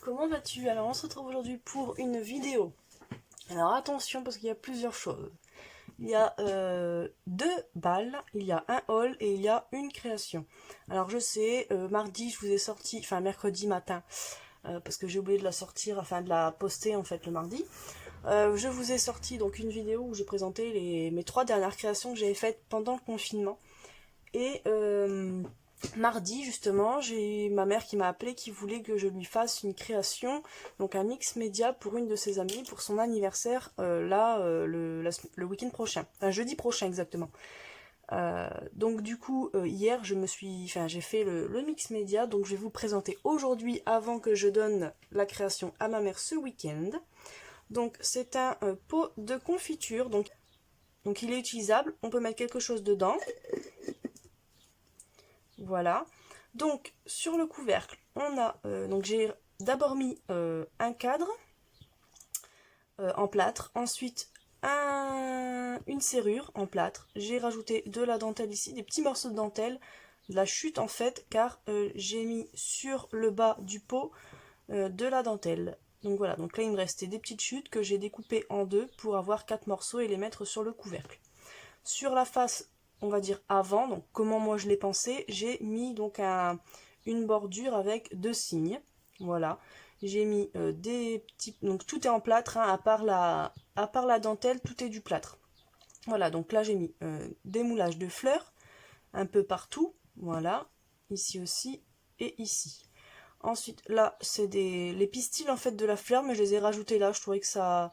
comment vas-tu? Alors on se retrouve aujourd'hui pour une vidéo. Alors attention parce qu'il y a plusieurs choses. Il y a deux balles, il y a un haul et il y a une création. Alors je sais, mardi je vous ai sorti, enfin mercredi matin, parce que j'ai oublié de la sortir, enfin de la poster en fait le mardi. Je vous ai sorti donc une vidéo où j'ai présenté mes 3 dernières créations que j'avais faites pendant le confinement. Et mardi justement, j'ai ma mère qui m'a appelé qui voulait que je lui fasse une création, donc un mix média pour une de ses amies pour son anniversaire le week-end prochain, enfin jeudi prochain exactement. Donc du coup hier j'ai fait le mix média, donc je vais vous présenter aujourd'hui avant que je donne la création à ma mère ce week-end. Donc c'est un pot de confiture, donc il est utilisable, on peut mettre quelque chose dedans. Voilà. Donc sur le couvercle, on a donc j'ai d'abord mis un cadre en plâtre, ensuite une serrure en plâtre. J'ai rajouté de la dentelle ici, des petits morceaux de dentelle, de la chute en fait, car j'ai mis sur le bas du pot de la dentelle. Donc voilà, donc là il me restait des petites chutes que j'ai découpées en deux pour avoir 4 morceaux et les mettre sur le couvercle. Sur la face, on va dire avant, donc comment moi je l'ai pensé, j'ai mis donc une bordure avec 2 signes. Voilà, j'ai mis des petits, donc tout est en plâtre, hein, à part la dentelle, tout est du plâtre. Voilà, donc là j'ai mis des moulages de fleurs un peu partout, voilà, ici aussi et ici. Ensuite là c'est les pistils en fait de la fleur, mais je les ai rajoutés là, je trouvais que ça,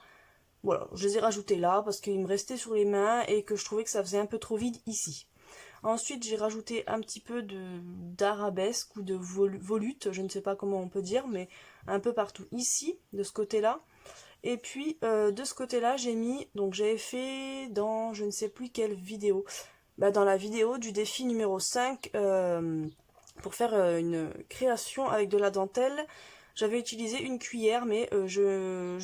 voilà, je les ai rajoutés là parce qu'ils me restaient sur les mains et que je trouvais que ça faisait un peu trop vide ici. Ensuite, j'ai rajouté un petit peu d'arabesque ou de volute, je ne sais pas comment on peut dire, mais un peu partout ici, de ce côté-là. Et puis, de ce côté-là, j'ai mis, donc j'avais fait dans je ne sais plus quelle vidéo, dans la vidéo du défi numéro 5, pour faire une création avec de la dentelle, j'avais utilisé une cuillère, mais je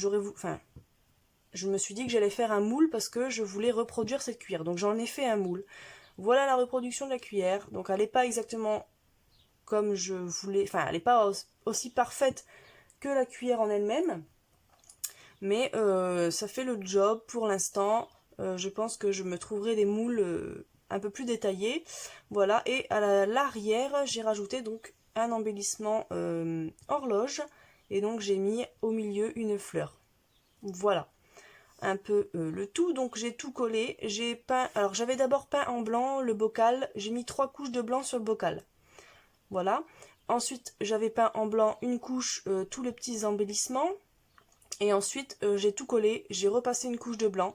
me suis dit que j'allais faire un moule parce que je voulais reproduire cette cuillère. Donc j'en ai fait un moule. Voilà la reproduction de la cuillère. Donc elle n'est pas exactement comme je voulais. Enfin, elle n'est pas aussi parfaite que la cuillère en elle-même. Mais ça fait le job pour l'instant. Je pense que je me trouverai des moules un peu plus détaillés. Voilà. Et à l'arrière, j'ai rajouté donc un embellissement horloge. Et donc j'ai mis au milieu une fleur. Voilà un peu le tout, donc j'ai tout collé, j'ai peint, alors j'avais d'abord peint en blanc le bocal, j'ai mis 3 couches de blanc sur le bocal, voilà. Ensuite j'avais peint en blanc une couche, tous les petits embellissements, et ensuite j'ai tout collé, j'ai repassé une couche de blanc,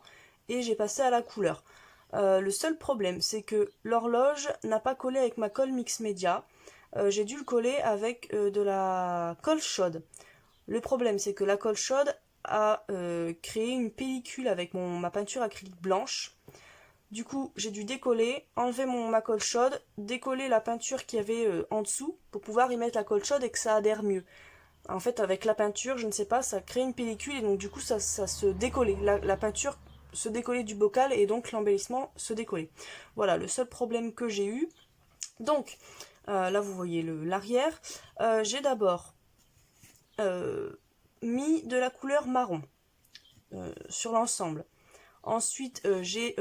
et j'ai passé à la couleur. Le seul problème c'est que l'horloge n'a pas collé avec ma colle mix média, j'ai dû le coller avec de la colle chaude. Le problème c'est que la colle chaude a créé une pellicule avec ma peinture acrylique blanche. Du coup, j'ai dû décoller, enlever ma colle chaude, décoller la peinture qu'il y avait en dessous pour pouvoir y mettre la colle chaude et que ça adhère mieux. En fait, avec la peinture, je ne sais pas, ça crée une pellicule et donc du coup, ça se décollait. La peinture se décollait du bocal et donc l'embellissement se décollait. Voilà, le seul problème que j'ai eu. Donc, là, vous voyez l'arrière. J'ai d'abord mis de la couleur marron sur l'ensemble. Ensuite, j'ai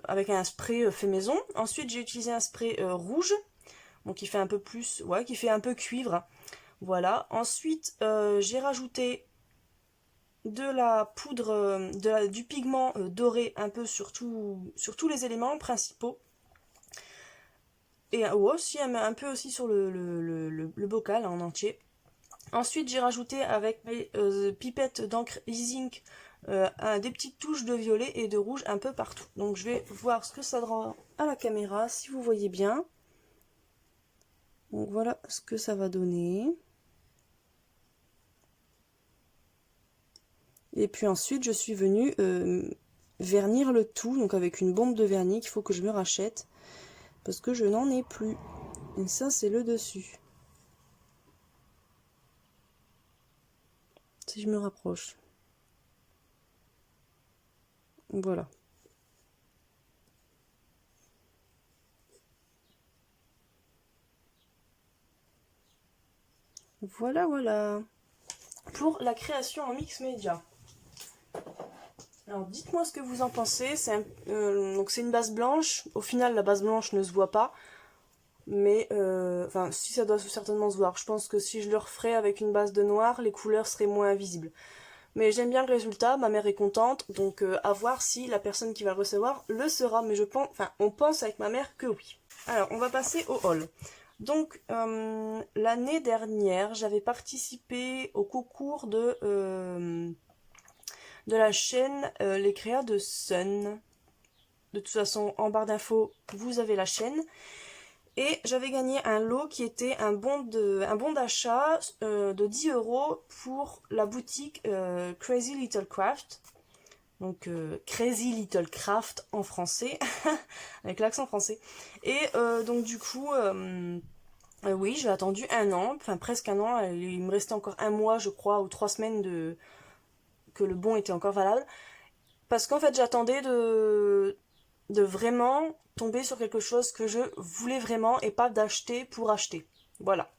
avec un spray fait maison. Ensuite, j'ai utilisé un spray rouge, donc qui fait un peu plus, ouais, qui fait un peu cuivre. Voilà. Ensuite, j'ai rajouté de la poudre, du pigment doré un peu sur tous les éléments principaux. Et aussi un peu aussi sur le bocal en entier. Ensuite, j'ai rajouté avec mes pipettes d'encre Easy des petites touches de violet et de rouge un peu partout. Donc je vais voir ce que ça rend à la caméra, si vous voyez bien. Donc voilà ce que ça va donner. Et puis ensuite, je suis venue vernir le tout, donc avec une bombe de vernis qu'il faut que je me rachète, parce que je n'en ai plus. Et ça, c'est le dessus. Si je me rapproche. Voilà. Voilà, voilà. pour la création en mix média. Alors dites-moi ce que vous en pensez. Donc c'est une base blanche. Au final la base blanche ne se voit pas. Mais enfin si, ça doit certainement se voir. Je pense que si je le referais avec une base de noir, les couleurs seraient moins visibles. Mais j'aime bien le résultat, ma mère est contente, donc à voir si la personne qui va le recevoir le sera. Mais on pense avec ma mère que oui. Alors on va passer au haul. Donc l'année dernière, j'avais participé au concours de la chaîne Les Créas de Sun. De toute façon, en barre d'infos, vous avez la chaîne. Et j'avais gagné un lot qui était un bon d'achat de 10 € pour la boutique Crazy Little Craft. Donc Crazy Little Craft en français, avec l'accent français. Et donc du coup, oui, j'ai attendu un an, enfin presque un an. Il me restait encore un mois, je crois, ou 3 semaines que le bon était encore valable. Parce qu'en fait, j'attendais de vraiment tomber sur quelque chose que je voulais vraiment et pas d'acheter pour acheter. Voilà.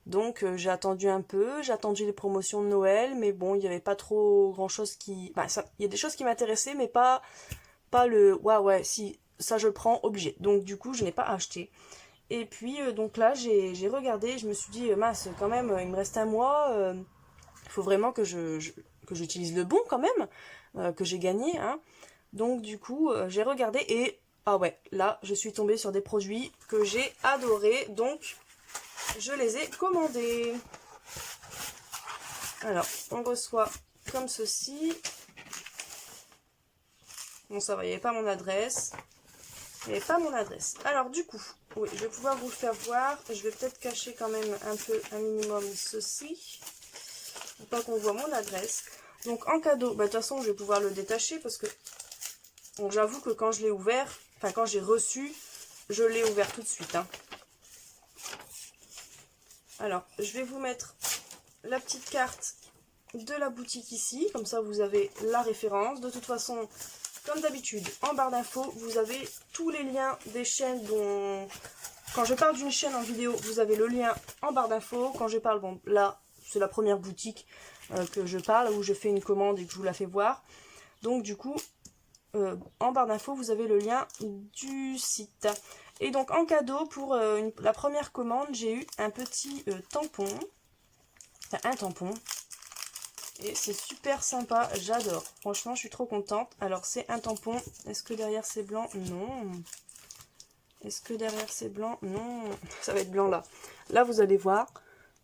Donc j'ai attendu un peu, j'ai attendu les promotions de Noël, mais bon, il n'y avait pas trop grand chose qui... il y a des choses qui m'intéressaient, mais pas le... Ouais, si, ça je le prends, obligé. Donc du coup, je n'ai pas acheté. Et puis, donc là, j'ai regardé, je me suis dit, mince, quand même, il me reste un mois, il faut vraiment que j'utilise le bon quand même, que j'ai gagné, hein. Donc du coup, j'ai regardé et ah ouais, là, je suis tombée sur des produits que j'ai adorés, donc je les ai commandés. Alors, on reçoit comme ceci. Bon, ça va, il n'y avait pas mon adresse. Il n'y avait pas mon adresse. Alors du coup, oui, je vais pouvoir vous le faire voir. Je vais peut-être cacher quand même un minimum ceci, pour pas qu'on voit mon adresse. Donc en cadeau, de toute façon, je vais pouvoir le détacher parce que donc j'avoue que quand je l'ai ouvert, enfin quand j'ai reçu, je l'ai ouvert tout de suite. Hein. Alors, je vais vous mettre la petite carte de la boutique ici, comme ça vous avez la référence. De toute façon, comme d'habitude, en barre d'infos, vous avez tous les liens des chaînes dont... Quand je parle d'une chaîne en vidéo, vous avez le lien en barre d'infos. Quand je parle, bon là, c'est la première boutique que je parle, où je fais une commande et que je vous la fais voir. Donc du coup... en barre d'infos, vous avez le lien du site. Et donc en cadeau, pour la première commande, j'ai eu un petit tampon. Enfin, un tampon. Et c'est super sympa, j'adore. Franchement, je suis trop contente. Alors, c'est un tampon. Est-ce que derrière c'est blanc? Non. Est-ce que derrière c'est blanc? Non. Ça va être blanc là. Là, vous allez voir.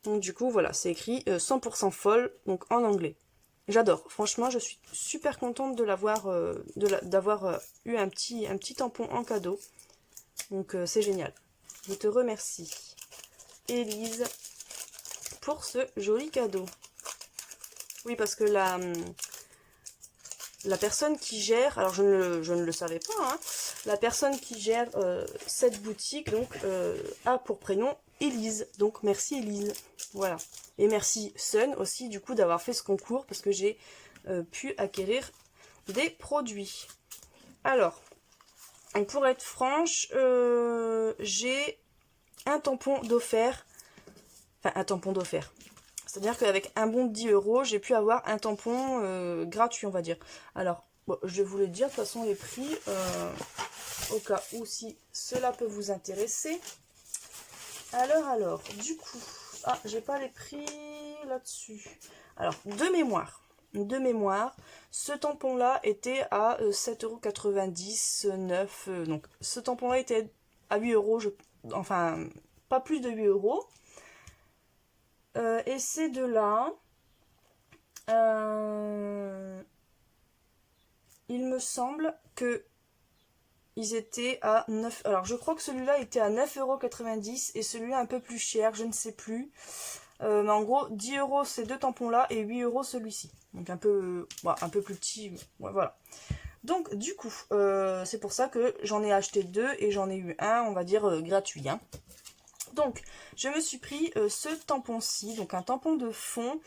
Donc du coup, voilà, c'est écrit 100% folle, donc en anglais. J'adore, franchement, je suis super contente de l'avoir, d'avoir eu un petit tampon en cadeau. Donc c'est génial. Je te remercie, Élise, pour ce joli cadeau. Oui, parce que la personne qui gère, alors je ne le savais pas, hein, la personne qui gère cette boutique donc a pour prénom Élise. Donc merci Élise. Voilà. Et merci Sun aussi du coup d'avoir fait ce concours parce que j'ai pu acquérir des produits. Alors, pour être franche, j'ai un tampon d'offert. Enfin, un tampon d'offert. C'est-à-dire qu'avec un bon de 10 €, j'ai pu avoir un tampon gratuit, on va dire. Alors, bon, je vais vous le dire, de toute façon, les prix, au cas où si cela peut vous intéresser. Alors, du coup, j'ai pas les prix là-dessus. Alors, de mémoire, ce tampon-là était à 7,90 €, 9 €. Donc, ce tampon-là était à 8 €, enfin, pas plus de 8 €. Et ces deux-là, il me semble que ils étaient à 9. Alors je crois que celui-là était à 9,90 € et celui-là un peu plus cher, je ne sais plus. Mais en gros, 10 € ces deux tampons-là et 8 € celui-ci. Donc un peu plus petit. Ouais, voilà. Donc du coup, c'est pour ça que j'en ai acheté deux et j'en ai eu un, on va dire, gratuit. Hein. Donc, je me suis pris ce tampon-ci, donc un tampon de fond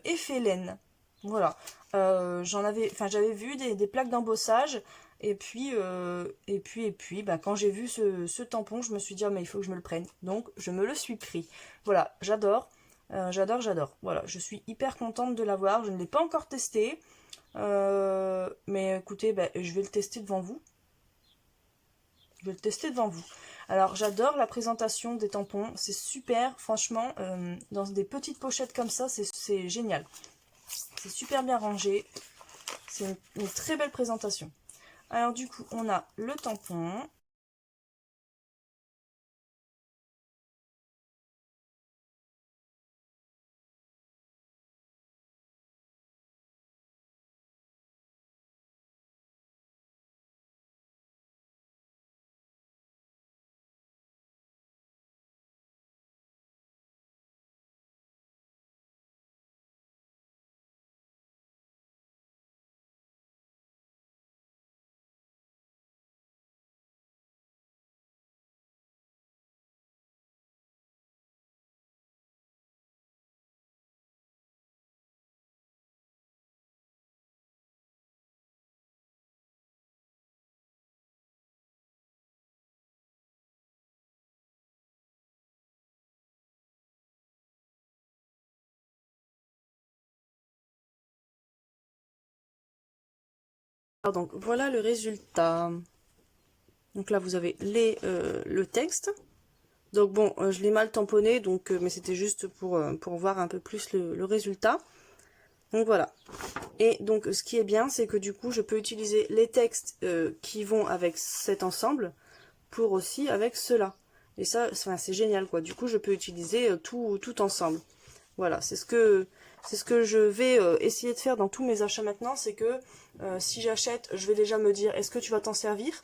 effet laine. Voilà. J'avais vu des plaques d'embossage. Et puis, quand j'ai vu ce tampon, je me suis dit, oh, mais il faut que je me le prenne. Donc, je me le suis pris. Voilà, j'adore. J'adore, j'adore. Voilà, je suis hyper contente de l'avoir. Je ne l'ai pas encore testé. Mais écoutez, ben, je vais le tester devant vous. Je vais le tester devant vous. Alors, j'adore la présentation des tampons. C'est super, franchement. Dans des petites pochettes comme ça, c'est génial. C'est super bien rangé. C'est une très belle présentation. Alors, du coup, on a le tampon. Alors, donc, voilà le résultat. Donc là, vous avez le texte. Donc bon, je l'ai mal tamponné, donc, mais c'était juste pour voir un peu plus le résultat. Donc voilà. Et donc ce qui est bien, c'est que du coup, je peux utiliser les textes qui vont avec cet ensemble pour aussi avec cela. Et ça, enfin, c'est génial quoi. Du coup, je peux utiliser tout ensemble. Voilà, c'est ce que je vais essayer de faire dans tous mes achats maintenant, c'est que si j'achète, je vais déjà me dire, est-ce que tu vas t'en servir?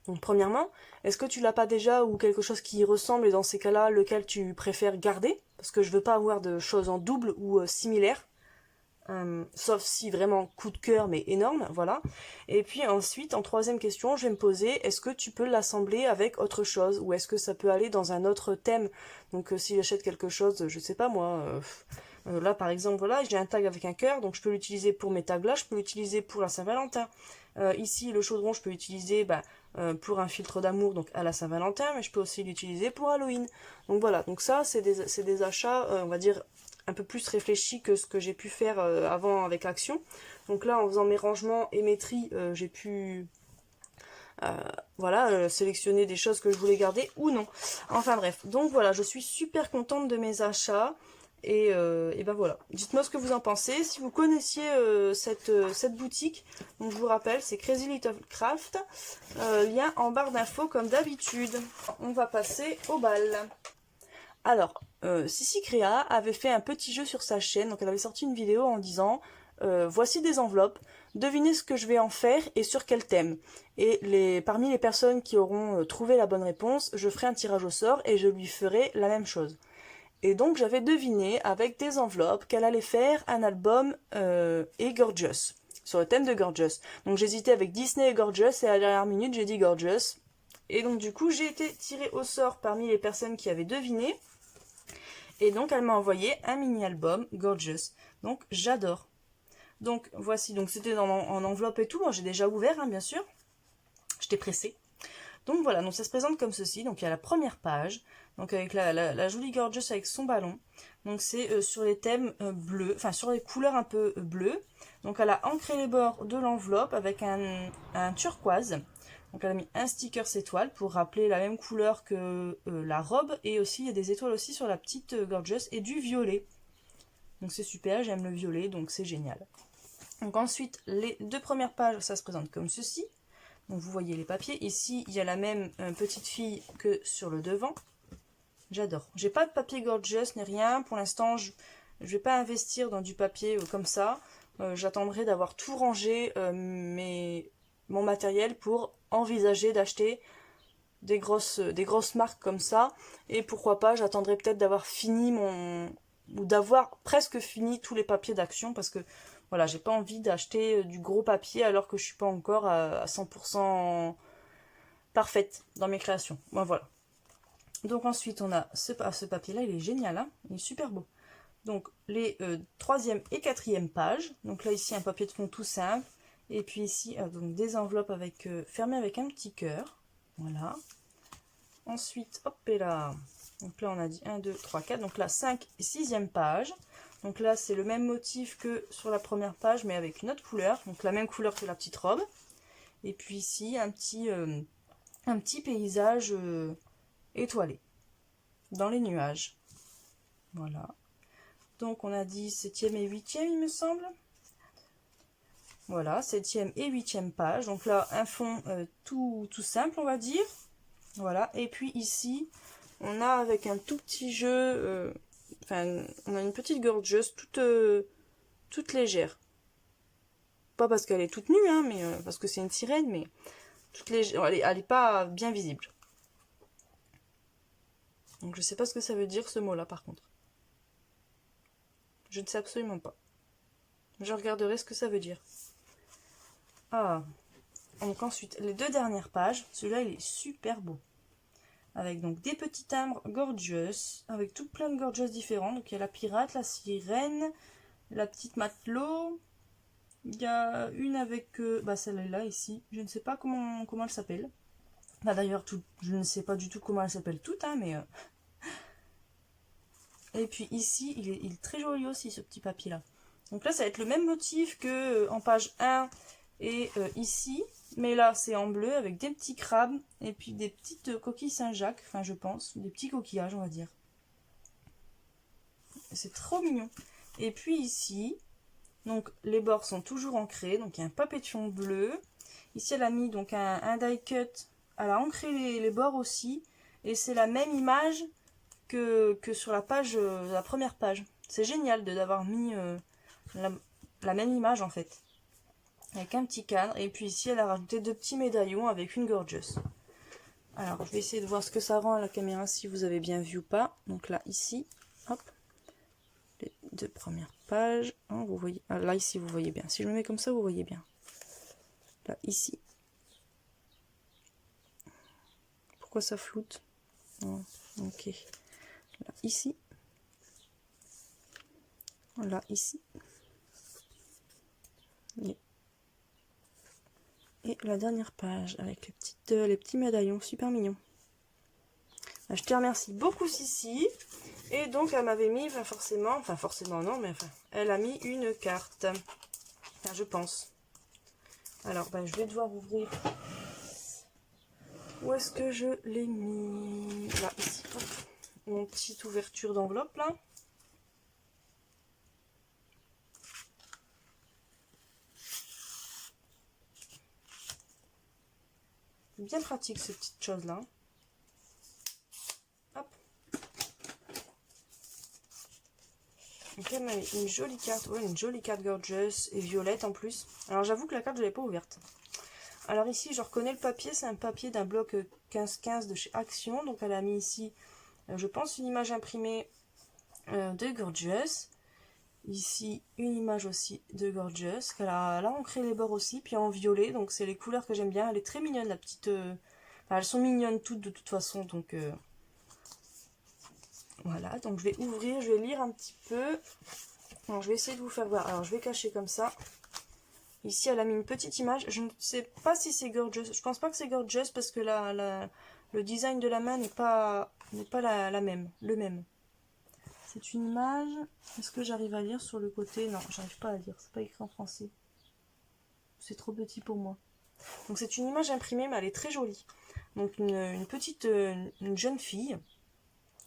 Donc premièrement, est-ce que tu l'as pas déjà ou quelque chose qui y ressemble et dans ces cas-là, lequel tu préfères garder? Parce que je veux pas avoir de choses en double ou similaires. Sauf si vraiment coup de cœur mais énorme, voilà. Et puis ensuite, en troisième question, je vais me poser, est-ce que tu peux l'assembler avec autre chose ou est-ce que ça peut aller dans un autre thème? Donc si j'achète quelque chose, je sais pas moi, là par exemple, voilà, j'ai un tag avec un cœur, donc je peux l'utiliser pour mes tags là, je peux l'utiliser pour la Saint-Valentin. Ici, le chaudron, je peux l'utiliser pour un filtre d'amour, donc à la Saint-Valentin, mais je peux aussi l'utiliser pour Halloween. Donc voilà, donc ça, c'est des achats, on va dire, un peu plus réfléchis que ce que j'ai pu faire avant avec Action. Donc là, en faisant mes rangements et mes tris, j'ai pu voilà, sélectionner des choses que je voulais garder ou non. Enfin bref, donc voilà, je suis super contente de mes achats. Et ben voilà, dites-moi ce que vous en pensez. Si vous connaissiez cette boutique, donc je vous rappelle, c'est Crazy Little Craft. Lien en barre d'infos comme d'habitude. On va passer au bal. Alors, Sissi Créa avait fait un petit jeu sur sa chaîne, donc elle avait sorti une vidéo en disant voici des enveloppes, devinez ce que je vais en faire et sur quel thème. Et parmi les personnes qui auront trouvé la bonne réponse, je ferai un tirage au sort et je lui ferai la même chose. Et donc j'avais deviné avec des enveloppes qu'elle allait faire un album et Gorgeous, sur le thème de Gorgeous. Donc j'hésitais avec Disney et Gorgeous et à la dernière minute j'ai dit Gorgeous. Et donc du coup j'ai été tirée au sort parmi les personnes qui avaient deviné. Et donc elle m'a envoyé un mini-album Gorgeous. Donc j'adore. Donc voici, donc c'était en enveloppe et tout. Moi j'ai déjà ouvert, hein, bien sûr. J'étais pressée. Donc voilà, donc ça se présente comme ceci. Donc il y a la première page, donc avec la jolie Gorgeous avec son ballon. Donc c'est sur les thèmes bleus, enfin sur les couleurs un peu bleues. Donc elle a ancré les bords de l'enveloppe avec un turquoise. Donc elle a mis un sticker étoile pour rappeler la même couleur que la robe. Et aussi il y a des étoiles aussi sur la petite Gorgeous et du violet. Donc c'est super, j'aime le violet, donc c'est génial. Donc ensuite, les deux premières pages, ça se présente comme ceci. Donc vous voyez les papiers. Ici, il y a la même petite fille que sur le devant. J'adore. J'ai pas de papier Gorgeous ni rien. Pour l'instant, je vais pas investir dans du papier comme ça. J'attendrai d'avoir tout rangé mon matériel pour envisager d'acheter des grosses marques comme ça. Et pourquoi pas, j'attendrai peut-être d'avoir fini ou d'avoir presque fini tous les papiers d'Action parce que voilà, j'ai pas envie d'acheter du gros papier alors que je suis pas encore à 100% parfaite dans mes créations. Bon, voilà. Donc ensuite on a ce papier là, il est génial, hein, il est super beau. Donc les troisième et quatrième pages. Donc là ici un papier de fond tout simple. Et puis ici donc des enveloppes fermées avec un petit cœur. Voilà. Ensuite, hop et là, Donc là, on a dit 1, 2, 3, 4. Donc là, 5 et 6e page. Donc là, c'est le même motif que sur la première page, mais avec une autre couleur. Donc la même couleur que la petite robe. Et puis ici, un petit paysage étoilé dans les nuages. Voilà. Donc on a dit 7e et 8e, il me semble. Voilà, 7e et 8e page. Donc là, un fond tout simple, on va dire. Voilà. Et puis ici, on a avec un tout petit jeu... Enfin, on a une petite gorgeuse toute légère. Pas parce qu'elle est toute nue, hein, mais parce que c'est une sirène, mais toute légère. Elle est pas bien visible. Donc je sais pas ce que ça veut dire ce mot-là par contre. Je ne sais absolument pas. Je regarderai ce que ça veut dire. Ah, donc ensuite, les 2 dernières pages. Celui-là, il est super beau. Avec donc des petits timbres gorgeous, avec tout plein de gorgeous différents. Donc il y a la pirate, la sirène, la petite matelot. Il y a une avec celle-là ici. Je ne sais pas comment elle s'appelle. Bah, d'ailleurs, je ne sais pas du tout comment elle s'appelle toutes, hein, mais... Et puis ici, il est très joli aussi, ce petit papier-là. Donc là, ça va être le même motif que en page 1 et ici. Mais là, c'est en bleu avec des petits crabes et puis des petites coquilles Saint-Jacques, enfin je pense, des petits coquillages, on va dire. C'est trop mignon. Et puis ici, donc les bords sont toujours ancrés, donc il y a un papillon bleu. Ici, elle a mis donc un die cut, elle a ancré les bords aussi. Et c'est la même image que sur la page, la première page. C'est génial d'avoir mis la même image en fait. Avec un petit cadre. Et puis ici, elle a rajouté 2 petits médaillons avec une gorgeous. Alors, je vais essayer de voir ce que ça rend à la caméra, si vous avez bien vu ou pas. Donc là, ici, hop. Les 2 premières pages. Oh, vous voyez, ah, là, ici, vous voyez bien. Si je me mets comme ça, vous voyez bien. Là, ici. Pourquoi ça floute? Oh, ok. Là, ici. Là, ici. Et la dernière page avec les petits médaillons super mignons. Je te remercie beaucoup Sissi. Et donc elle m'avait mis, enfin forcément non, mais enfin, elle a mis une carte. Enfin, je pense. Alors je vais devoir ouvrir. Où est-ce que je l'ai mis? Là, ici. Hop. Mon petite ouverture d'enveloppe là. Bien pratique cette petite chose là. Hop. Donc elle m'a mis une jolie carte, ouais, une jolie carte gorgeous et violette en plus. Alors j'avoue que la carte je l'avais pas ouverte. Alors ici je reconnais le papier, c'est un papier d'un bloc 15-15 de chez Action. Donc elle a mis ici, je pense, une image imprimée de gorgeous. Ici une image aussi de gorgeous. Elle a ancré les bords aussi, puis en violet. Donc c'est les couleurs que j'aime bien. Elle est très mignonne la petite... Enfin, elles sont mignonnes toutes de toute façon. Donc voilà, donc je vais ouvrir, je vais lire un petit peu. Alors je vais essayer de vous faire voir. Alors je vais cacher comme ça. Ici elle a mis une petite image. Je ne sais pas si c'est gorgeous. Je pense pas que c'est gorgeous parce que le design de la main n'est pas la même, le même. C'est une image. Est-ce que j'arrive à lire sur le côté? Non, j'arrive pas à lire. C'est pas écrit en français. C'est trop petit pour moi. Donc c'est une image imprimée, mais elle est très jolie. Donc une petite, une jeune fille,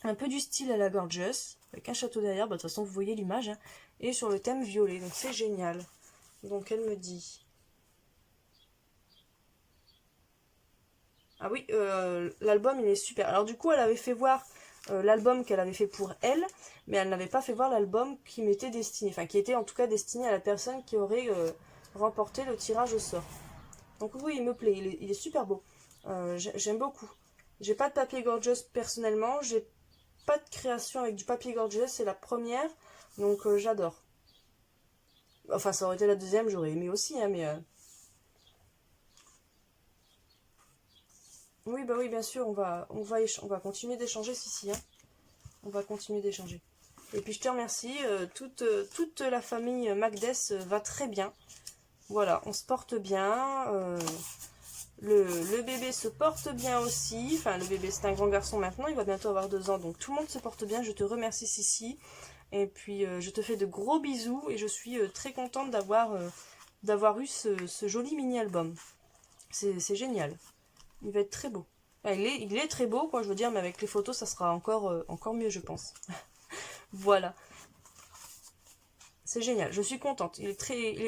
un peu du style à la gorgeous, avec un château derrière. De toute façon, vous voyez l'image. Hein, et sur le thème violet. Donc c'est génial. Donc elle me dit. Ah oui, l'album il est super. Alors du coup, elle avait fait voir l'album qu'elle avait fait pour elle, mais elle n'avait pas fait voir l'album qui m'était destiné, enfin qui était en tout cas destiné à la personne qui aurait remporté le tirage au sort. Donc oui, il me plaît, il est super beau. J'aime beaucoup. J'ai pas de papier gorgeous personnellement, j'ai pas de création avec du papier gorgeous, c'est la première, donc j'adore. Enfin, ça aurait été la deuxième, j'aurais aimé aussi, hein, mais... Oui, bah oui, bien sûr, on va continuer d'échanger, si, hein. On va continuer d'échanger. Et puis je te remercie, toute la famille Magdes va très bien. Voilà, on se porte bien. Le bébé se porte bien aussi. Enfin, le bébé, c'est un grand garçon maintenant. Il va bientôt avoir 2 ans. Donc, tout le monde se porte bien. Je te remercie, Sissi. Et puis, je te fais de gros bisous. Et je suis très contente d'avoir eu ce joli mini-album. C'est génial. Il va être très beau. Enfin, il est très beau, quoi, je veux dire. Mais avec les photos, ça sera encore mieux, je pense. Voilà. C'est génial. Je suis contente.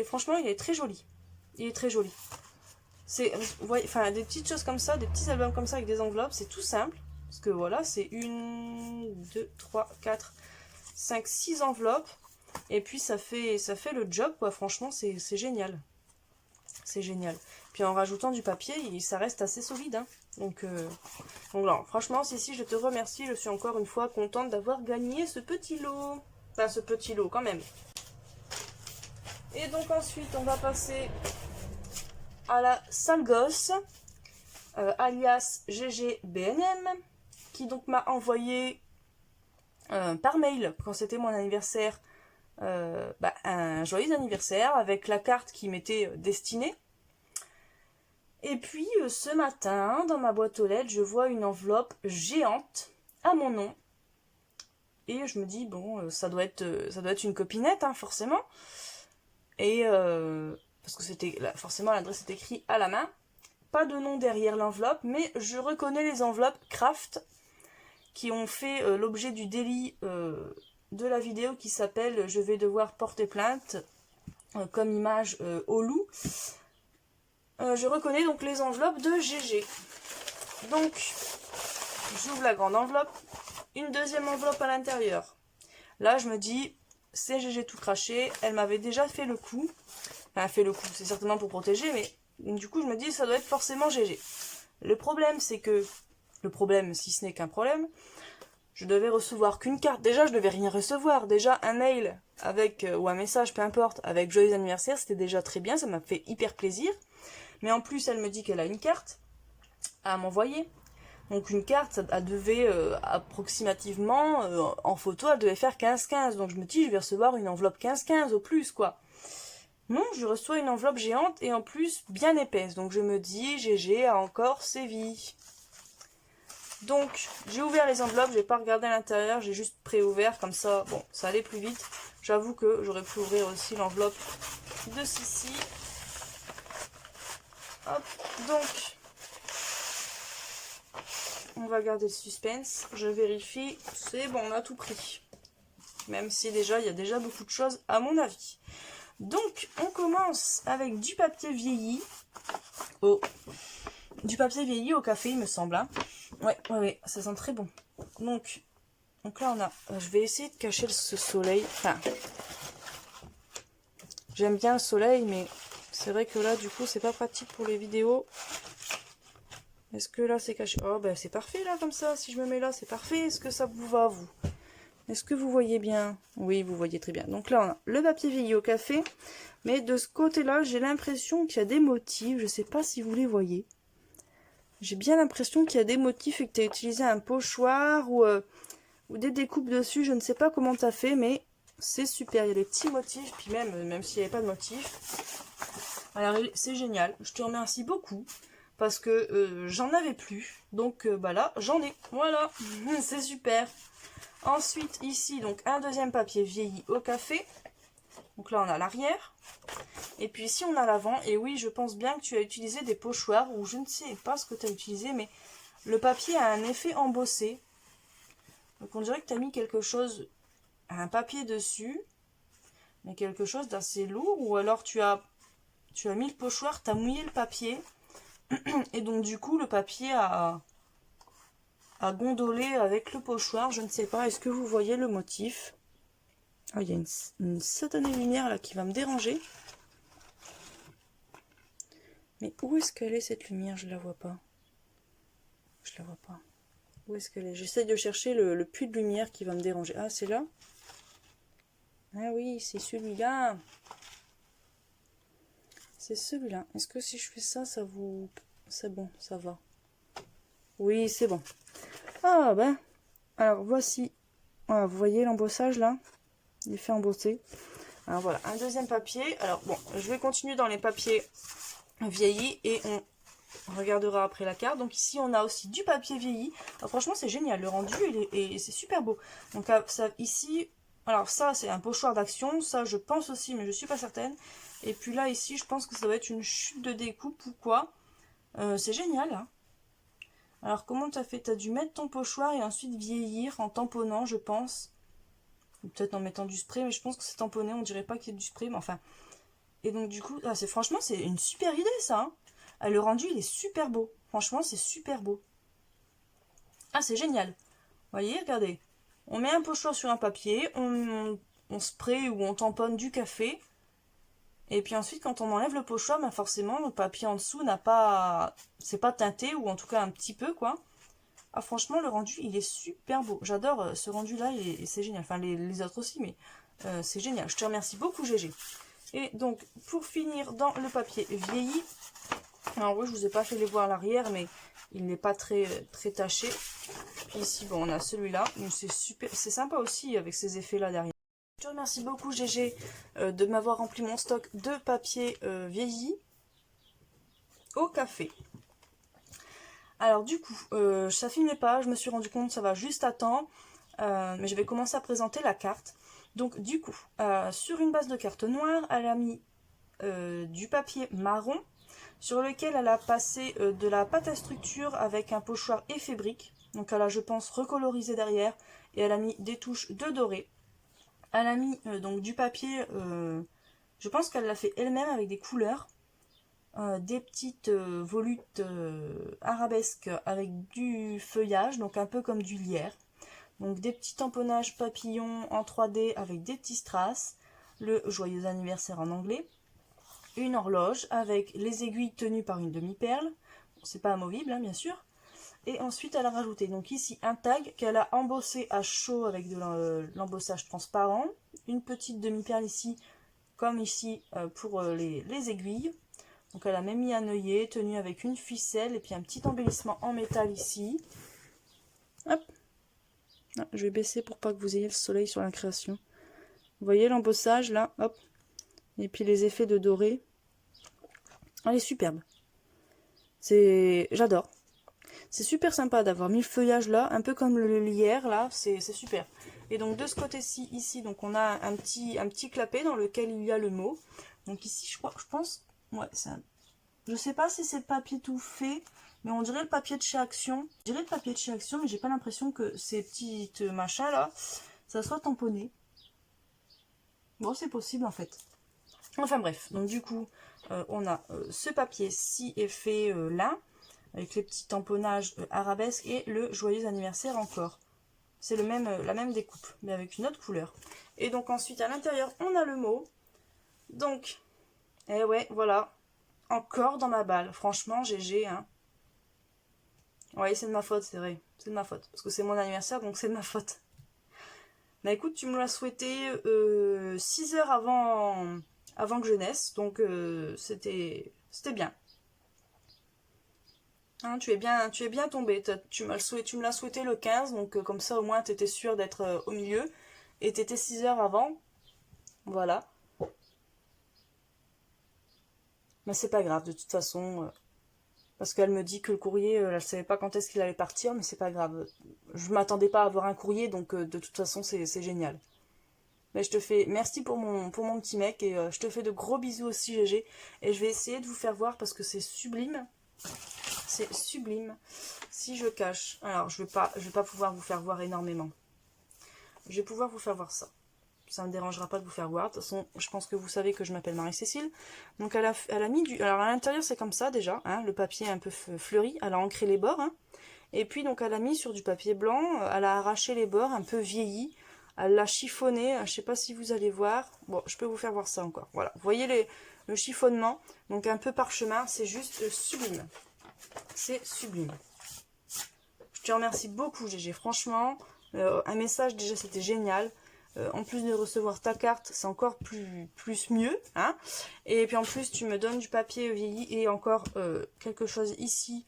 Franchement, il est très joli. Il est très joli. Vous voyez, enfin, des petites choses comme ça, des petits albums comme ça avec des enveloppes, c'est tout simple. Parce que voilà, c'est 1, 2, 3, 4, 5, 6 enveloppes. Et puis ça fait le job, quoi. Franchement, c'est génial. C'est génial. Puis en rajoutant du papier, ça reste assez solide. Hein. Donc non, franchement, si, je te remercie. Je suis encore une fois contente d'avoir gagné ce petit lot. Enfin, ce petit lot, quand même. Et donc ensuite, on va passer à la sale gosse, alias GGBNM, qui donc m'a envoyé par mail, quand c'était mon anniversaire, un joyeux anniversaire avec la carte qui m'était destinée. Et puis ce matin, dans ma boîte aux lettres, je vois une enveloppe géante à mon nom. Et je me dis, bon, ça doit être une copinette, hein, forcément. Et parce que forcément l'adresse est écrite à la main. Pas de nom derrière l'enveloppe, mais je reconnais les enveloppes Kraft qui ont fait l'objet du délit de la vidéo qui s'appelle « Je vais devoir porter plainte » comme image au loup. Je reconnais donc les enveloppes de GG. Donc, j'ouvre la grande enveloppe. Une deuxième enveloppe à l'intérieur. Là, je me dis, c'est GG tout craché. Elle m'avait déjà fait le coup. Enfin, fait le coup, c'est certainement pour protéger, mais du coup, je me dis, ça doit être forcément GG. Le problème, c'est que... Le problème, si ce n'est qu'un problème, je devais recevoir qu'une carte. Déjà, je devais rien recevoir. Déjà, un mail avec ou un message, peu importe, avec joyeux anniversaire, c'était déjà très bien. Ça m'a fait hyper plaisir. Mais en plus, elle me dit qu'elle a une carte à m'envoyer. Donc une carte, elle devait approximativement, en photo, elle devait faire 15-15. Donc je me dis, je vais recevoir une enveloppe 15-15 au plus, quoi. Non, je reçois une enveloppe géante et en plus bien épaisse. Donc je me dis, GG a encore sévi. Donc j'ai ouvert les enveloppes, j'ai pas regardé à l'intérieur, j'ai juste pré-ouvert comme ça. Bon, ça allait plus vite. J'avoue que j'aurais pu ouvrir aussi l'enveloppe de Sissi. Hop, donc... On va garder le suspense. Je vérifie. C'est bon, on a tout pris. Même si déjà, il y a déjà beaucoup de choses à mon avis. Donc, on commence avec du papier vieilli. Oh. Du papier vieilli au café, il me semble. Hein. Ouais, ça sent très bon. Donc là, on a... Je vais essayer de cacher ce soleil. Enfin, j'aime bien le soleil, mais c'est vrai que là, du coup, c'est pas pratique pour les vidéos. Est-ce que là c'est caché? Oh ben c'est parfait là comme ça, si je me mets là c'est parfait. Est-ce que ça vous va vous? Est-ce que vous voyez bien? Oui, vous voyez très bien. Donc là on a le papier vieilli au café. Mais de ce côté là j'ai l'impression qu'il y a des motifs. Je sais pas si vous les voyez. J'ai bien l'impression qu'il y a des motifs et que tu as utilisé un pochoir ou des découpes dessus. Je ne sais pas comment tu as fait mais c'est super. Il y a des petits motifs. Puis même s'il n'y avait pas de motifs. Alors c'est génial. Je te remercie beaucoup. Parce que j'en avais plus. Donc bah là, j'en ai. Voilà, c'est super. Ensuite, ici, donc un deuxième papier vieilli au café. Donc là, on a l'arrière. Et puis ici, on a l'avant. Et oui, je pense bien que tu as utilisé des pochoirs. Ou je ne sais pas ce que tu as utilisé. Mais le papier a un effet embossé. Donc on dirait que tu as mis quelque chose, un papier dessus. Mais quelque chose d'assez lourd. Ou alors tu as mis le pochoir, tu as mouillé le papier. Et donc du coup le papier a gondolé avec le pochoir, je ne sais pas, est-ce que vous voyez le motif? Ah, il y a une satanée lumière là qui va me déranger. Mais où est-ce qu'elle est cette lumière? Je la vois pas. Je la vois pas. Où est-ce qu'elle est? J'essaie de chercher le puits de lumière qui va me déranger. Ah, c'est là? Ah oui, c'est celui-là. C'est celui-là. Est-ce que si je fais ça, ça vous... C'est bon, ça va. Oui, c'est bon. Ah ben, alors voici. Voilà, vous voyez l'embossage là? L'effet embossé. Alors voilà, un deuxième papier. Alors bon, je vais continuer dans les papiers vieillis et On regardera après la carte. Donc ici, on a aussi du papier vieilli. Alors, franchement, c'est génial. Le rendu, c'est super beau. Donc ça, ici, alors ça, c'est un pochoir d'action. Ça, je pense aussi, mais je suis pas certaine. Et puis là, ici, je pense que ça doit être une chute de découpe ou quoi. C'est génial, hein. Alors, comment tu as fait? Tu as dû mettre ton pochoir et ensuite vieillir en tamponnant, je pense. Ou peut-être en mettant du spray, mais je pense que c'est tamponné. On dirait pas qu'il y ait du spray, mais enfin. Et donc, du coup, franchement, c'est une super idée, ça, hein. Le rendu, il est super beau. Franchement, c'est super beau. Ah, c'est génial. Vous voyez, regardez. On met un pochoir sur un papier, on spray ou on tamponne du café. Et puis ensuite, quand on enlève le pochoir, ben forcément, le papier en dessous n'a pas... c'est pas teinté, ou en tout cas un petit peu, quoi. Ah, franchement, le rendu, il est super beau. J'adore ce rendu-là, et c'est génial. Enfin, les autres aussi, mais c'est génial. Je te remercie beaucoup, GG. Et donc, pour finir dans le papier vieilli, alors oui, je vous ai pas fait les voir à l'arrière, mais il n'est pas très taché. Puis ici, bon, on a celui-là. Donc c'est super, c'est sympa aussi avec ces effets-là derrière. Je te remercie beaucoup, GG, de m'avoir rempli mon stock de papier vieilli au café. Alors du coup, ça filmait pas, je me suis rendu compte, ça va juste à temps. Mais je vais commencer à présenter la carte. Donc du coup, sur une base de carte noire, elle a mis du papier marron, sur lequel elle a passé de la pâte à structure avec un pochoir éphébrique. Donc elle a, je pense, recolorisé derrière, et elle a mis des touches de doré. Elle a mis donc du papier, je pense qu'elle l'a fait elle-même avec des couleurs, des petites volutes arabesques avec du feuillage, donc un peu comme du lierre. Donc des petits tamponnages papillons en 3D avec des petits strass, le joyeux anniversaire en anglais, une horloge avec les aiguilles tenues par une demi-perle, c'est pas amovible hein, bien sûr, et ensuite elle a rajouté donc ici un tag qu'elle a embossé à chaud avec de l'embossage transparent, une petite demi-perle ici, comme ici pour les aiguilles. Donc elle a même mis un œillet tenu avec une ficelle et puis un petit embellissement en métal ici. Hop. Ah, je vais baisser pour pas que vous ayez le soleil sur la création. Vous voyez l'embossage là, hop. Et puis les effets de doré. Elle est superbe. J'adore. C'est super sympa d'avoir mis le feuillage là, un peu comme le lierre là, c'est super. Et donc de ce côté-ci, ici, donc on a un petit clapet dans lequel il y a le mot. Donc ici, je pense, ouais, je sais pas si c'est le papier tout fait, mais on dirait le papier de chez Action. Je dirais le papier de chez Action, mais j'ai pas l'impression que ces petites machins là, ça soit tamponné. Bon, c'est possible en fait. Enfin bref, donc du coup, on a ce papier-ci est fait là, avec les petits tamponnages arabesques et le joyeux anniversaire encore. C'est la même découpe, mais avec une autre couleur. Et donc ensuite, à l'intérieur, on a le mot. Donc, eh ouais, voilà. Encore dans ma balle. Franchement, GG, hein. Ouais, c'est de ma faute, c'est vrai. C'est de ma faute. Parce que c'est mon anniversaire, donc c'est de ma faute. Bah écoute, tu me l'as souhaité 6 heures avant que je naisse. Donc c'était bien. Hein, tu es bien tombé. Tu me l'as souhaité le 15, donc comme ça au moins tu étais sûre d'être au milieu. Et tu étais 6 heures avant. Voilà. Mais c'est pas grave, de toute façon. Parce qu'elle me dit que le courrier, elle savait pas quand est-ce qu'il allait partir, mais c'est pas grave. Je m'attendais pas à avoir un courrier, donc de toute façon c'est génial. Mais je te fais merci pour mon petit mec, et je te fais de gros bisous aussi, GG. Et je vais essayer de vous faire voir parce que c'est sublime. C'est sublime. Si je cache, alors je vais pas pouvoir vous faire voir énormément. Je vais pouvoir vous faire voir ça. Ça ne me dérangera pas de vous faire voir. De toute façon, je pense que vous savez que je m'appelle Marie-Cécile. Donc elle a mis du... Alors à l'intérieur c'est comme ça déjà, hein, le papier un peu fleuri. Elle a ancré les bords. Hein. Et puis donc elle a mis sur du papier blanc, elle a arraché les bords un peu vieillis. Elle l'a chiffonné, je sais pas si vous allez voir. Bon, je peux vous faire voir ça encore. Voilà, vous voyez le chiffonnement. Donc un peu parchemin, c'est juste sublime. C'est sublime. Je te remercie beaucoup, GG. Franchement, un message déjà c'était génial. En plus de recevoir ta carte, c'est encore plus mieux. Hein, et puis en plus, tu me donnes du papier vieilli et encore quelque chose ici.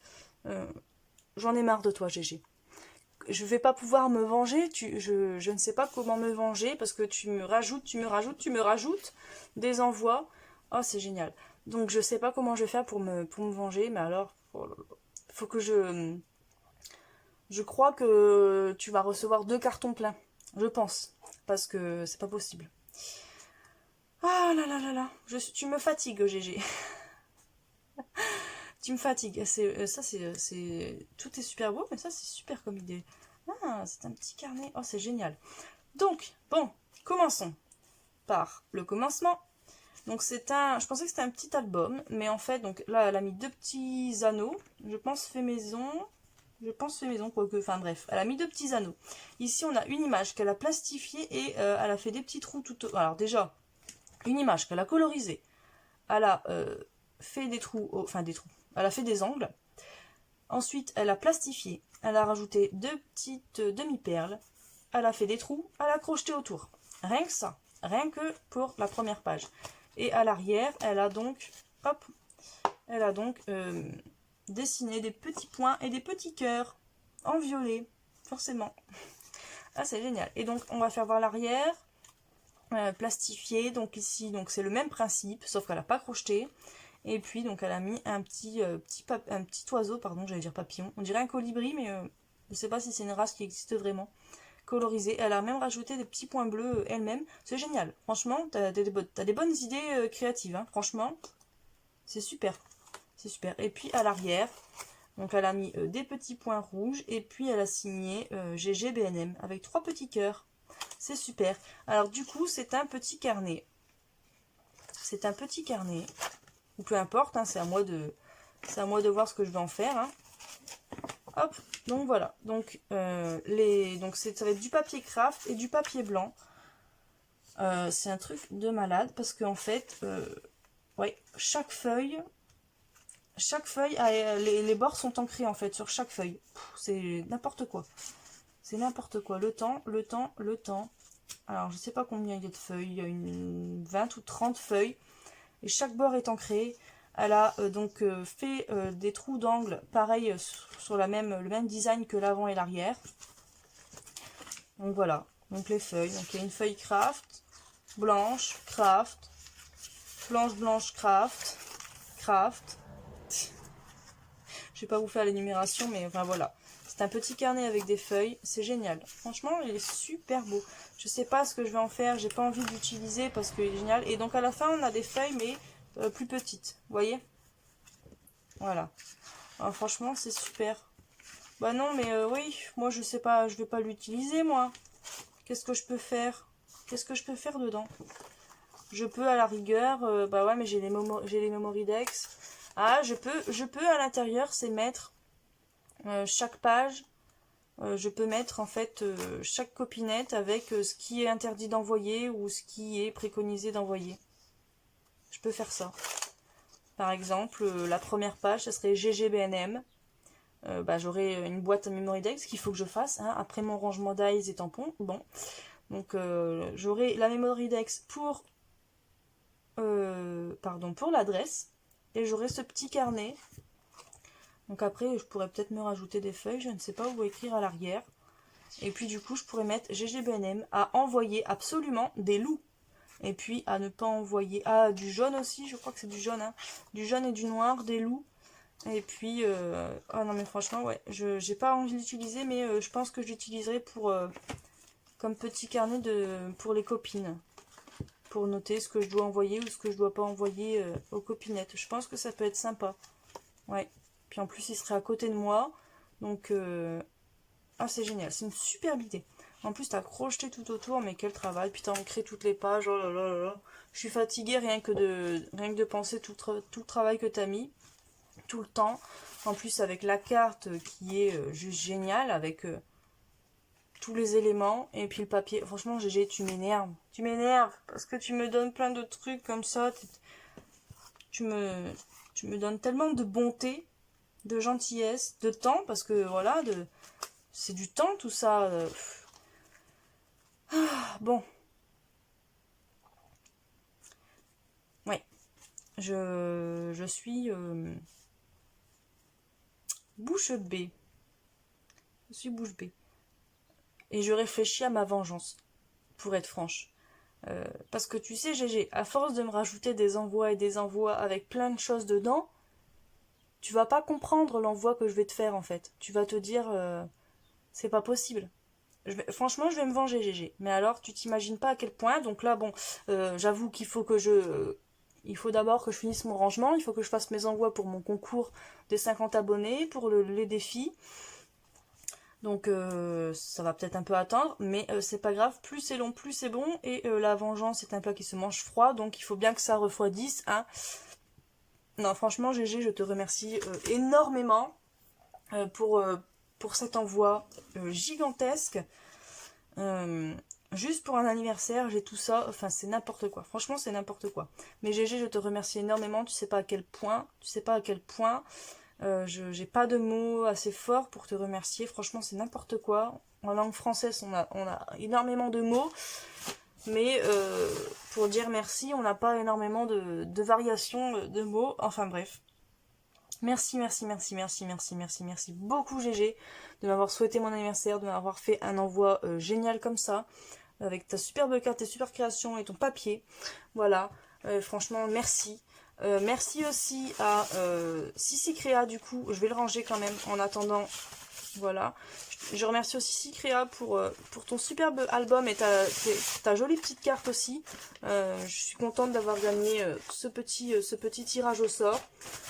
J'en ai marre de toi, GG. Je vais pas pouvoir me venger. Je ne sais pas comment me venger parce que tu me rajoutes des envois. Oh, c'est génial. Donc je sais pas comment je vais faire pour me venger, mais alors Oh là là. Faut que je crois que tu vas recevoir 2 cartons pleins. Je pense. Parce que c'est pas possible. Ah là là là là. Tu me fatigues, GG. Tu me fatigues. Ça, tout est super beau, mais ça, c'est super comme idée. Ah, c'est un petit carnet. Oh, c'est génial. Donc, bon, commençons par le commencement. Donc, je pensais que c'était un petit album, mais en fait, donc là, elle a mis 2 petits anneaux. Je pense fait maison. Quoique, enfin bref, elle a mis 2 petits anneaux. Ici, on a une image qu'elle a plastifiée et elle a fait des petits trous tout. Alors, déjà, une image qu'elle a colorisée. Elle a fait des trous, enfin des trous. Elle a fait des angles. Ensuite, elle a plastifié. Elle a rajouté 2 petites demi-perles. Elle a fait des trous. Elle a crocheté autour. Rien que ça. Rien que pour la première page. Et à l'arrière, elle a donc, hop, elle a donc dessiné des petits points et des petits cœurs en violet, forcément. Ah, c'est génial. Et donc, on va faire voir l'arrière, plastifié. Donc ici, donc c'est le même principe, sauf qu'elle n'a pas crocheté. Et puis, donc, elle a mis un petit oiseau, pardon, j'allais dire papillon. On dirait un colibri, mais je ne sais pas si c'est une race qui existe vraiment. Colorisée. Elle a même rajouté des petits points bleus elle-même. C'est génial. Franchement, t'as des bonnes idées créatives. Hein. Franchement, c'est super. C'est super. Et puis, à l'arrière, donc elle a mis des petits points rouges. Et puis, elle a signé GGBNM avec 3 petits cœurs. C'est super. Alors, du coup, c'est un petit carnet. C'est un petit carnet. Ou peu importe, hein, c'est à moi de voir ce que je vais en faire. Hein. Hop, donc voilà. Donc, ça va être du papier craft et du papier blanc. C'est un truc de malade parce qu'en fait, ouais, chaque feuille, les bords sont ancrés en fait sur chaque feuille. C'est n'importe quoi. C'est n'importe quoi. Le temps. Alors, je sais pas combien il y a de feuilles. Il y a une 20 ou 30 feuilles. Et chaque bord est ancré. Elle a donc fait des trous d'angle pareil sur le même design que l'avant et l'arrière. Donc voilà, donc les feuilles. Donc il y a une feuille craft, blanche, craft, blanche, craft, craft. Je vais pas vous faire l'énumération, mais enfin voilà. C'est un petit carnet avec des feuilles, c'est génial. Franchement, il est super beau. Je sais pas ce que je vais en faire, j'ai pas envie de l'utiliser parce qu'il est génial. Et donc à la fin, on a des feuilles, mais plus petites, vous voyez? Voilà. Alors, franchement, c'est super. Bah non, mais oui, moi je sais pas, je vais pas l'utiliser, moi. Qu'est-ce que je peux faire? Qu'est-ce que je peux faire dedans? Je peux à la rigueur, bah ouais, mais j'ai les Memoridex. Ah, je peux à l'intérieur, c'est mettre chaque page. Je peux mettre en fait chaque copinette avec ce qui est interdit d'envoyer ou ce qui est préconisé d'envoyer. Je peux faire ça. Par exemple, la première page, ça serait GGBNM. Bah, j'aurai une boîte à Memoridex qu'il faut que je fasse hein, après mon rangement d'eyes et tampons. Bon, donc j'aurai la Memoridex pour l'adresse et j'aurai ce petit carnet. Donc après, je pourrais peut-être me rajouter des feuilles, je ne sais pas où écrire à l'arrière. Et puis du coup, je pourrais mettre GGBNM à envoyer absolument des loups. Et puis à ne pas envoyer... Ah, du jaune aussi, je crois que c'est du jaune. Hein. Du jaune et du noir, des loups. Et puis... Ah non mais franchement, ouais, j'ai pas envie d'utiliser, mais je pense que j'utiliserai comme petit carnet pour les copines. Pour noter ce que je dois envoyer ou ce que je dois pas envoyer aux copinettes. Je pense que ça peut être sympa. Ouais. Puis en plus, il serait à côté de moi. Donc... Ah, c'est génial, c'est une superbe idée. En plus, t'as crocheté tout autour, mais quel travail. Puis t'as ancré toutes les pages, oh là là là là. Je suis fatiguée rien que de penser tout le travail que t'as mis, tout le temps. En plus, avec la carte qui est juste géniale, avec tous les éléments, et puis le papier. Franchement, GG, tu m'énerves. Tu m'énerves, parce que tu me donnes plein de trucs comme ça. Tu me donnes tellement de bonté, de gentillesse, de temps, parce que voilà, c'est du temps tout ça. Bon, ouais, je suis bouche bée. Je suis bouche bée. Et je réfléchis à ma vengeance, pour être franche. Parce que tu sais, GG, à force de me rajouter des envois et des envois avec plein de choses dedans, tu vas pas comprendre l'envoi que je vais te faire en fait. Tu vas te dire, c'est pas possible. Franchement, je vais me venger, GG. Mais alors, tu t'imagines pas à quel point. Donc là, bon, j'avoue qu'il faut que il faut d'abord que je finisse mon rangement. Il faut que je fasse mes envois pour mon concours des 50 abonnés, pour les défis. Donc ça va peut-être un peu attendre, mais c'est pas grave. Plus c'est long, plus c'est bon. Et la vengeance est un plat qui se mange froid, donc il faut bien que ça refroidisse, hein. Non, franchement, GG, je te remercie énormément pour cet envoi gigantesque. Juste pour un anniversaire, j'ai tout ça, enfin c'est n'importe quoi. Franchement, c'est n'importe quoi. Mais GG, je te remercie énormément, tu sais pas à quel point, j'ai pas de mots assez forts pour te remercier. Franchement, c'est n'importe quoi. En langue française, on a énormément de mots, mais pour dire merci, on n'a pas énormément de variations de mots. Enfin bref. Merci, merci, merci, merci, merci, merci, merci beaucoup GG de m'avoir souhaité mon anniversaire, de m'avoir fait un envoi génial comme ça, avec ta superbe carte, tes super créations et ton papier. Voilà, franchement, merci. Merci aussi à Sissi Créa, du coup, je vais le ranger quand même en attendant. Voilà. Je remercie aussi Sissi Créa pour ton superbe album et ta jolie petite carte aussi. Je suis contente d'avoir gagné ce petit tirage au sort.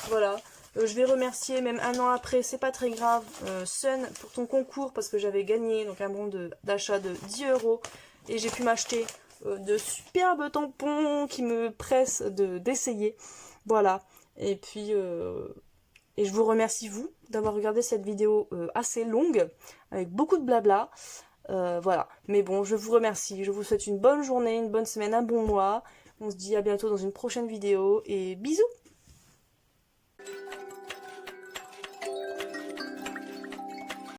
Voilà. Je vais remercier, même un an après, c'est pas très grave, Sun pour ton concours parce que j'avais gagné donc un bon d'achat de 10 € et j'ai pu m'acheter de superbes tampons qui me pressent d'essayer. Voilà. Et puis, et je vous remercie vous d'avoir regardé cette vidéo assez longue avec beaucoup de blabla. Voilà. Mais bon, je vous remercie. Je vous souhaite une bonne journée, une bonne semaine, un bon mois. On se dit à bientôt dans une prochaine vidéo et bisous!